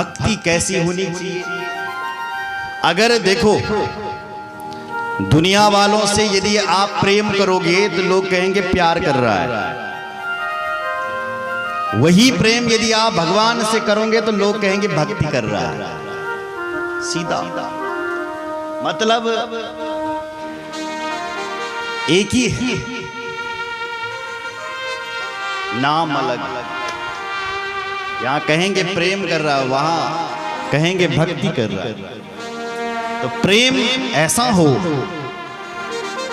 भक्ति कैसी होनी चाहिए। अगर देखो दुनिया वालों से यदि आप प्रेम करोगे तो लोग कहेंगे प्यार कर रहा है, वही प्रेम यदि आप भगवान से करोगे तो लोग कहेंगे भक्ति कर रहा है। सीधा मतलब एक ही है, नाम अलग। यहां कहेंगे प्रेम कर रहा है, वहां कहेंगे भक्ति कर रहा है। तो प्रेम ऐसा हो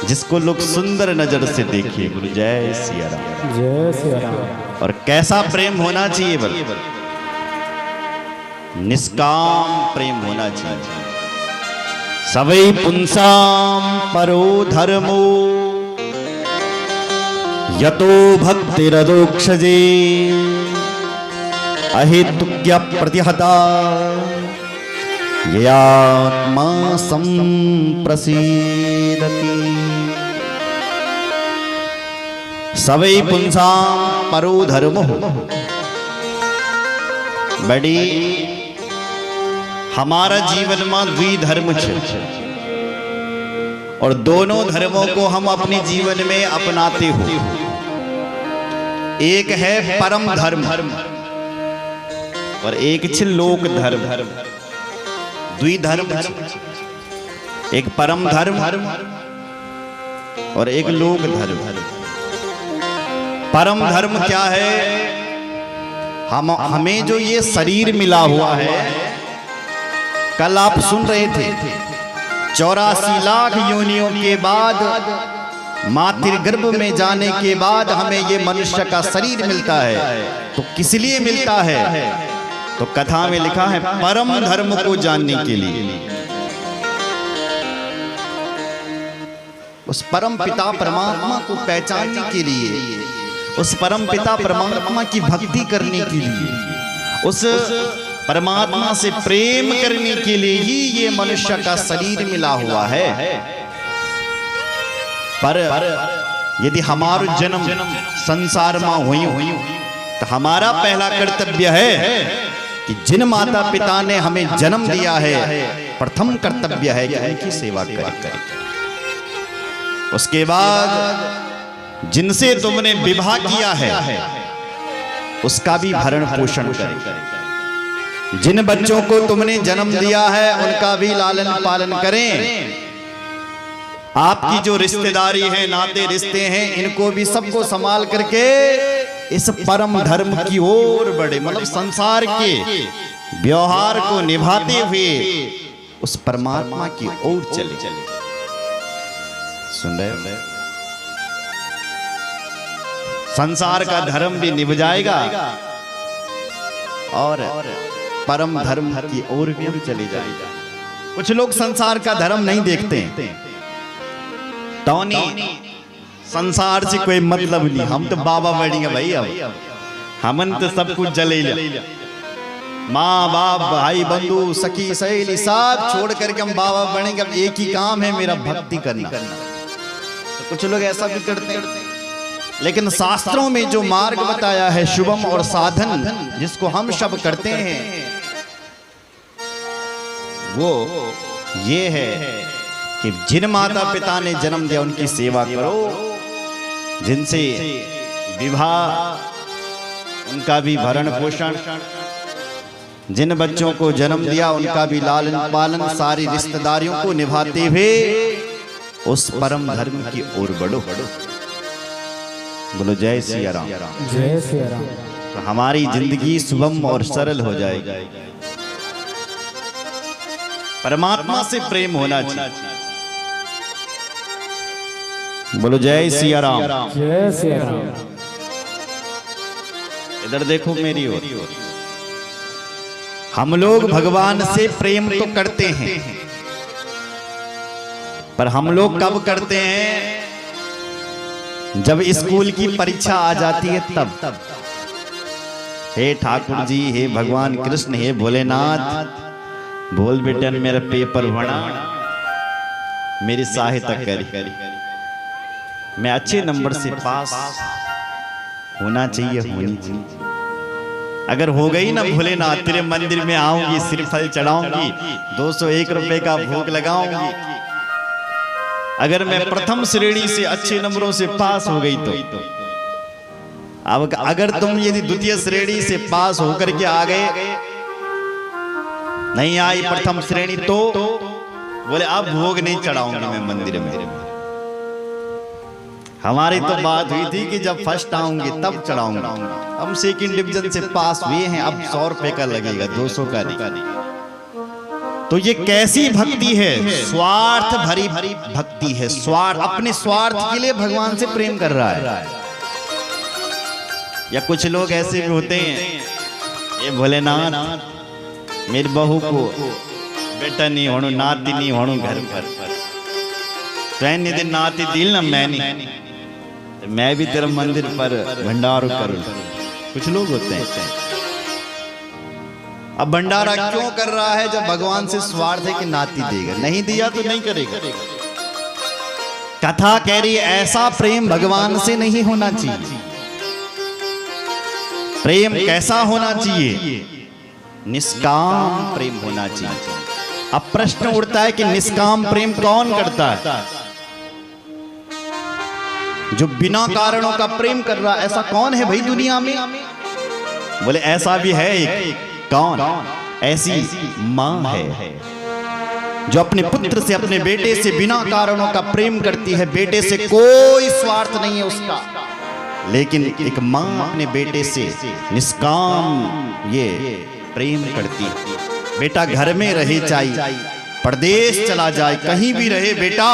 जिसको लोग सुंदर नजर से देखें। गुरु जय सिया राम, जय सिया राम। और कैसा प्रेम होना चाहिए बल? निष्काम प्रेम होना चाहिए। सवै पुंसाम परो धर्मो यतो भक्तिरदोक्षजे अहेतुक्य प्रतिहता ययात्मा संप्रसीदति। सवै पुंसाम परो धर्मो, बड़ी हमारा जीवन में द्विधर्म है और दोनों धर्मों को हम अपने जीवन में अपनाते हो। एक है परम धर्म और एक है लोक धर्म। द्विधर्म, एक परम धर्म और एक लोक धर्म। परम धर्म क्या है? हमें जो ये शरीर मिला हुआ है, कल आप सुन रहे थे 84 लाख योनियों के बाद मातृगर्भ में जाने के बाद हमें ये मनुष्य का शरीर मिलता है। तो किस लिए मिलता है? तो कथा में लिखा है परम धर्म को जानने के लिए। उस परम पिता परमात्मा को पहचानने के लिए, उस परम पिता परमात्मा की भक्ति करने के लिए, उस परमात्मा से प्रेम करने के लिए ही ये मनुष्य का शरीर मिला हुआ है। पर यदि हमारा जन्म संसार में हुई तो हमारा पहला कर्तव्य है कि जिन माता पिता ने हमें जन्म दिया है, प्रथम कर्तव्य है कि उनकी सेवा करें। उसके बाद जिनसे तुमने विवाह किया है उसका भी भरण पोषण करें। जिन बच्चों को तुमने जन्म दिया है उनका भी लालन पालन करें। आपकी जो रिश्तेदारी है, नाते रिश्ते हैं, इनको भी सबको संभाल करके इस परम धर्म की ओर बढ़े। मतलब संसार के व्यवहार को निभाते हुए उस परमात्मा की ओर चले। सुन रहे? संसार का धर्म भी निभ जाएगा और परम धर्म की ओर भी हम चले जाएगा। कुछ लोग संसार का धर्म नहीं देखते हैं। टॉनी संसार से कोई मतलब नहीं, हम तो बाबा बढ़ेंगे भाई। अब हमन तो सब कुछ जले लिया, माँ बाप भाई बंधु सखी सहेली सब छोड़ करके हम बाबा बनेंगे। अब एक ही काम है मेरा, भक्ति करना। तो कुछ लोग ऐसा भी करते हैं, लेकिन शास्त्रों में जो मार्ग बताया है शुभम और साधन जिसको हम सब करते हैं वो ये है कि जिन माता पिता ने जन्म दिया उनकी सेवा करो, जिनसे विवाह उनका भी भरण पोषण, जिन बच्चों को जन्म दिया उनका भी लालन पालन, सारी रिश्तेदारियों को निभाते हुए उस परम धर्म की ओर बढ़ो। बोलो जय सिया राम, जय सिया राम। तो हमारी जिंदगी सुगम और सरल हो जाएगी। परमात्मा से प्रेम होना चाहिए। बोलो जय सिया राम, जय सिया राम। इधर देखो मेरी ओर। हम लोग भगवान से प्रेम तो करते हैं, पर हम लोग कब करते हैं? जब स्कूल की परीक्षा आ जाती है तब। हे ठाकुर जी, हे भगवान कृष्ण, हे भोलेनाथ, बोल बेटन मेरा पेपर बना, मेरी सहायता करी, मैं अच्छे नंबर से पास होना चाहिए, होनी चाहिए। अगर हो गई ना भोलेनाथ, तेरे मंदिर में आऊंगी, श्रीफल चढ़ाऊंगी, 201 रुपए का भोग लगाऊंगी। अगर मैं प्रथम श्रेणी से अच्छे नंबरों से पास हो गई तो अब अगर तुम यदि द्वितीय श्रेणी से पास होकर के आ गए, नहीं आई प्रथम श्रेणी, तो बोले अब भोग नहीं चढ़ाऊंगी मैं मंदिर में। हमारी तो बात हुई थी कि जब फर्स्ट आऊंगी तब चढ़ाऊंगा। हम सेकंड डिवीजन से पास हुए हैं, अब 100 रुपए का लगेगा, 200 का नहीं। तो ये कैसी भक्ति है? स्वार्थ भरी भरी भक्ति है। स्वार्थ, अपने स्वार्थ के लिए भगवान से प्रेम कर रहा है। या कुछ लोग ऐसे भी होते हैं, ये भोलेनाथ मेरी बहू को बेटा नहीं होणु, नाती नहीं होणु घर पर, तो दिन नाती दिल ना मैं भी तेरा मंदिर पर भंडारा करूं। कुछ लोग होते हैं। अब भंडारा क्यों कर रहा है? जब भगवान से स्वार्थ है कि नाती देगा, नहीं दिया तो नहीं करेगा। कथा कह रही है ऐसा प्रेम भगवान से नहीं होना चाहिए। प्रेम कैसा होना चाहिए? निष्काम प्रेम होना चाहिए। अब प्रश्न उठता है कि निष्काम प्रेम कौन करता है? जो बिना कारणों का प्रेम कर रहा, ऐसा कौन है भाई दुनिया में? बोले ऐसा भी है एक। कौन? ऐसी मां है जो अपने पुत्र से, अपने बेटे से बिना कारणों का प्रेम करती है। बेटे से कोई स्वार्थ नहीं है उसका, लेकिन एक मां अपने बेटे से निष्काम ये प्रेम करती है। बेटा घर में रहे, चाहे प्रदेश चला जाए, कहीं भी रहे बेटा,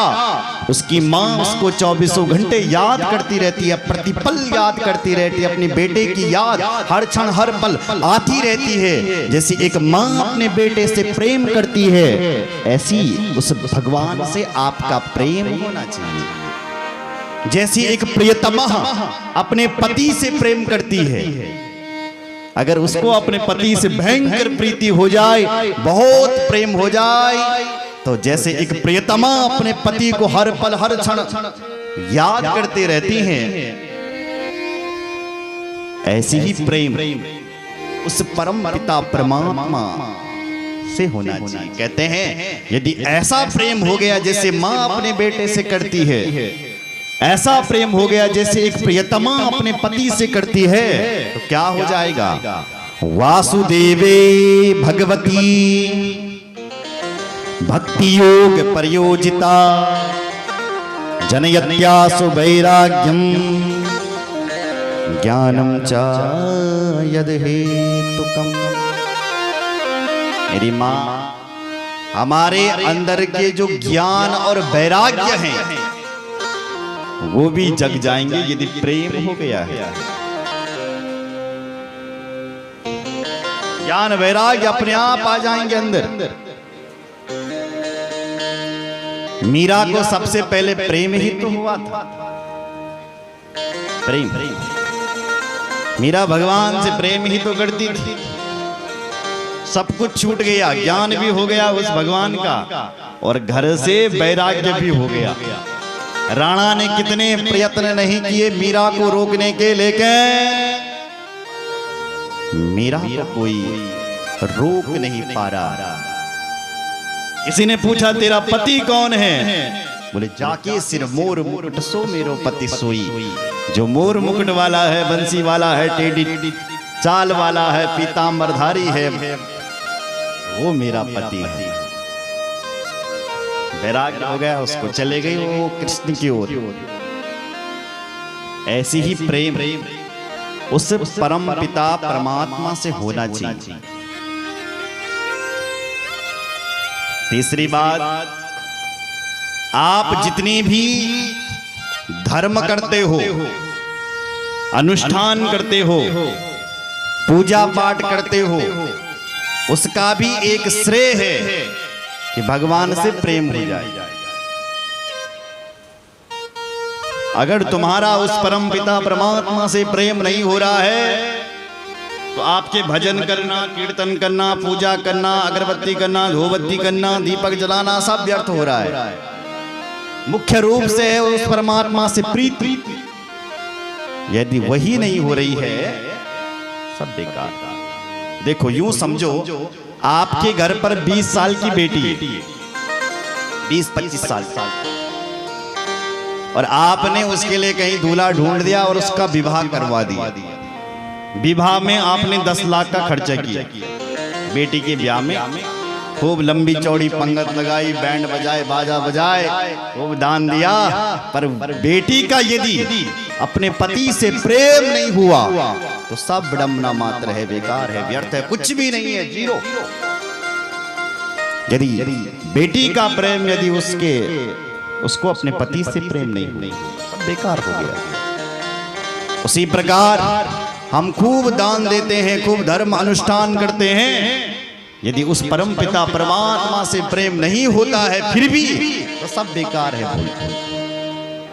उसकी मां उसको 24 घंटे याद करती रहती है, प्रतिपल याद करती रहती है। अपने बेटे की याद हर क्षण हर पल आती रहती है। जैसे एक मां अपने बेटे से प्रेम करती है, ऐसी उस भगवान से आपका प्रेम होना चाहिए। जैसी एक प्रियतमा अपने पति से प्रेम करती है, अगर उसको अपने पति से भयंकर प्रीति हो जाए, बहुत प्रेम हो जाए, तो जैसे एक प्रियतमा अपने पति को हर पल हर क्षण याद करते रहती हैं, ऐसी ही प्रेम उस परम पिता परमात्मा से होना चाहिए। कहते हैं यदि ऐसा प्रेम हो गया जैसे मां अपने बेटे से करती है, ऐसा प्रेम हो गया जैसे एक प्रियतमा अपने पति से करती है, तो क्या हो जाएगा? वासुदेवे भगवती भक्ति योग प्रयोजिता जनयत्यासु वैराग्यम ज्ञानम च यद हेतुकम। मेरी मां, हमारे अंदर के जो ज्ञान और वैराग्य हैं वो भी जग जाएंगे यदि प्रेम हो गया है। ज्ञान वैराग्य अपने आप आ जाएंगे अंदर। मीरा को सबसे पहले प्रेम ही तो हुआ था। प्रेम, मीरा भगवान से प्रेम ही तो करती थी। सब कुछ छूट गया, ज्ञान भी हो गया उस भगवान का, और घर से वैराग्य भी हो गया। राणा ने कितने प्रयत्न नहीं किए मीरा को रोकने के, लेकिन मीरा को कोई रोक नहीं पा रहा। किसी ने पूछा तेरा पति कौन है? बोले जाके सिर मोर मुकुट सो मेरो पति सोई। जो मोर मुकुट वाला है, बंसी वाला है, टेढ़ी चाल वाला है, पीतांबरधारी है, वो मेरा पति है। वैराग्य हो गया उसको, चले गई वो कृष्ण की ओर। ऐसी ही प्रेम उस परम पिता परमात्मा से होना चाहिए। तीसरी बात, आप जितनी भी धर्म करते हो, अनुष्ठान करते हो, पूजा पाठ करते हो, उसका भी एक श्रेय है कि भगवान से प्रेम हो जाए। अगर तुम्हारा उस परम पिता परमात्मा से प्रेम नहीं हो रहा है, तो आपके भजन करना, कीर्तन करना, पूजा करना, अगरबत्ती करना, धूपबत्ती करना, दीपक जलाना सब व्यर्थ हो रहा है। मुख्य रूप से है उस परमात्मा से प्रीति। यदि वही नहीं हो रही है, सब बेकार। देखो यूं समझो, आपके घर पर 20 साल की बेटी है, 20-25 साल, और आपने उसके लिए कहीं दूल्हा ढूंढ दिया और उसका विवाह करवा दिया। विवाह में आपने 10 लाख का खर्चा किया, बेटी के ब्याह में खूब लंबी चौड़ी पंगत लगाई, बैंड बजाए, बाजा बजाए, खूब दान दिया, पर बेटी का यदि अपने पति से प्रेम नहीं हुआ तो सब विडंबना मात्र है, बेकार है, व्यर्थ है, कुछ भी नहीं है, जीरो। यदि बेटी का प्रेम यदि उसको अपने पति से प्रेम नहीं हुआ, सब बेकार हो गया। उसी प्रकार हम खूब दान देते हैं, खूब धर्म अनुष्ठान करते हैं, यदि उस परम पिता परमात्मा से प्रेम नहीं होता है फिर भी तो सब बेकार है।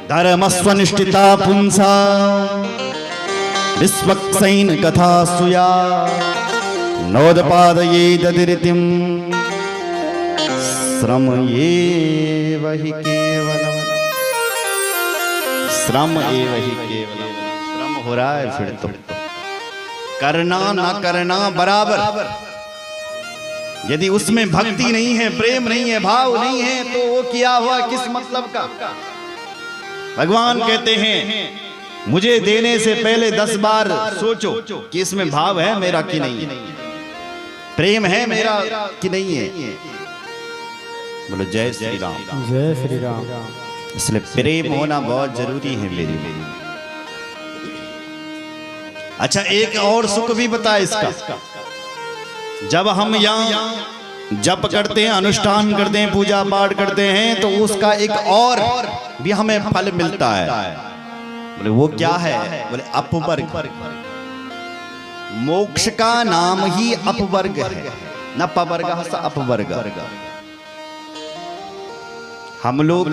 धर्मस्वनिष्ठिता पुंसा विश्वक्सेन कथा सुया नोदपादये ददिरितिम श्रम एव हि केवलम। श्रम एव हि केवलम, श्रम हो रहा है फिर तो करना ना करना बराबर। यदि उसमें भक्ति नहीं है, प्रेम नहीं है, भाव नहीं है तो वो किया हुआ किस मतलब का। भगवान कहते हैं मुझे देने से पहले 10 बार सोचो कि इसमें भाव है मेरा कि नहीं है, प्रेम है मेरा कि नहीं है। बोलो जय श्री राम। जय श्री राम। इसलिए प्रेम होना बहुत जरूरी है मेरी। अच्छा, एक और सुख भी बता इसका। जब हम यहाँ जप करते हैं, अनुष्ठान करते हैं, पूजा पाठ करते हैं तो उसका एक और भी हमें फल मिलता है। बोले वो क्या है? बोले अपवर्ग। मोक्ष का नाम ही अपवर्ग है, न पवर्ग स अपवर्ग। हम लोग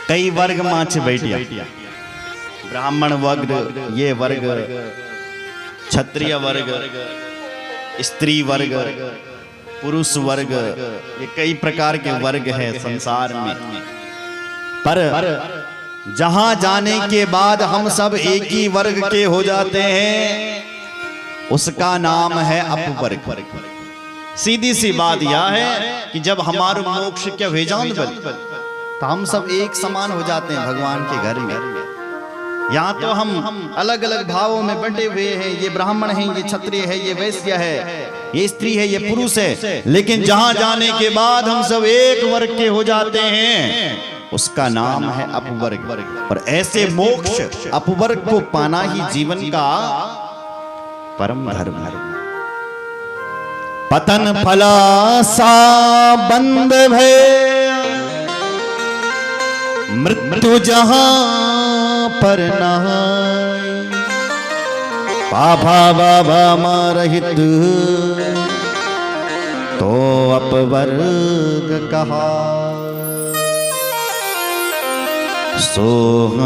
कई वर्ग माच बैठिया, ब्राह्मण वर्ग, ये वर्ग, क्षत्रिय वर्ग, स्त्री वर्ग, पुरुष वर्ग, ये कई प्रकार के वर्ग है संसार में। पर जहां जाने के बाद हम सब एक ही वर्ग के हो जाते हैं, उसका नाम है अपवर्ग। सीधी सी बात यह है कि जब हमारा मोक्ष क्या वेजान बल तो हम सब एक समान हो जाते हैं भगवान के घर में। यहाँ तो हम अलग अलग भावों में बंटे हुए हैं, ये ब्राह्मण है, ये क्षत्रिय है, ये वैश्य है, ये स्त्री है, ये पुरुष है, लेकिन जहां जाने के बाद हम सब एक वर्ग के हो जाते हैं, उसका नाम है अपवर्ग। और ऐसे मोक्ष अपवर्ग को पाना ही जीवन का परम धर्म है। पतन फला सा बंद भय मृत्यु जहां पर नहाय, पापा बाबा मारहित तो अपवर्ग कहा, सो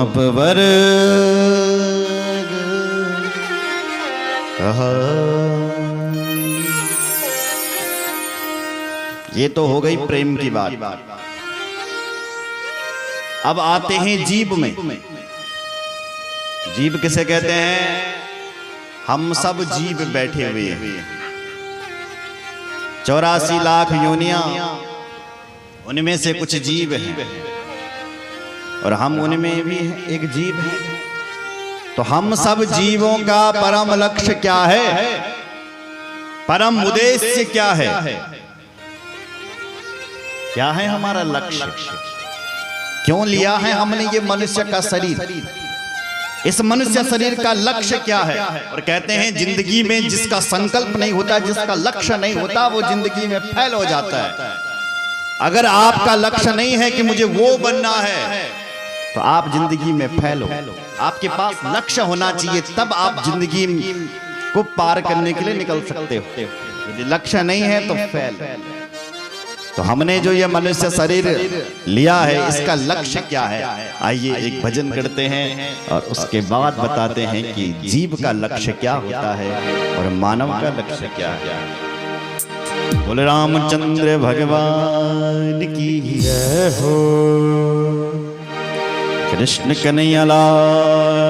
अपवर्ग कहा। ये तो हो गई प्रेम की बात। अब आते हैं जीव में। जीव किसे कहते हैं? हम सब जीव बैठे हुए हैं, 84 लाख योनियां, उनमें से कुछ जीव हैं और हम उनमें भी एक जीव हैं। तो हम सब जीवों का परम लक्ष्य क्या है? परम उद्देश्य क्या है? क्या है हमारा लक्ष्य? क्यों लिया है हमने ये मनुष्य का शरीर? इस मनुष्य शरीर का लक्ष्य क्या है? और कहते हैं जिंदगी में जिसका संकल्प नहीं होता, जिसका लक्ष्य नहीं होता, वो जिंदगी में फेल हो जाता है। अगर आपका लक्ष्य नहीं है कि मुझे वो बनना है तो आप जिंदगी में फेल हो। आपके पास लक्ष्य होना चाहिए, तब आप जिंदगी को पार करने के लिए निकल सकते हो। यदि लक्ष्य नहीं है तो फेल। तो हमने जो ये मनुष्य शरीर लिया है, इसका लक्ष्य क्या है? आइए एक भजन करते हैं और उसके बाद बताते हैं कि जीव का लक्ष्य क्या होता है और मानव का लक्ष्य क्या है। बोले रामचंद्र भगवान की जय हो, कृष्ण कन्हैया लाल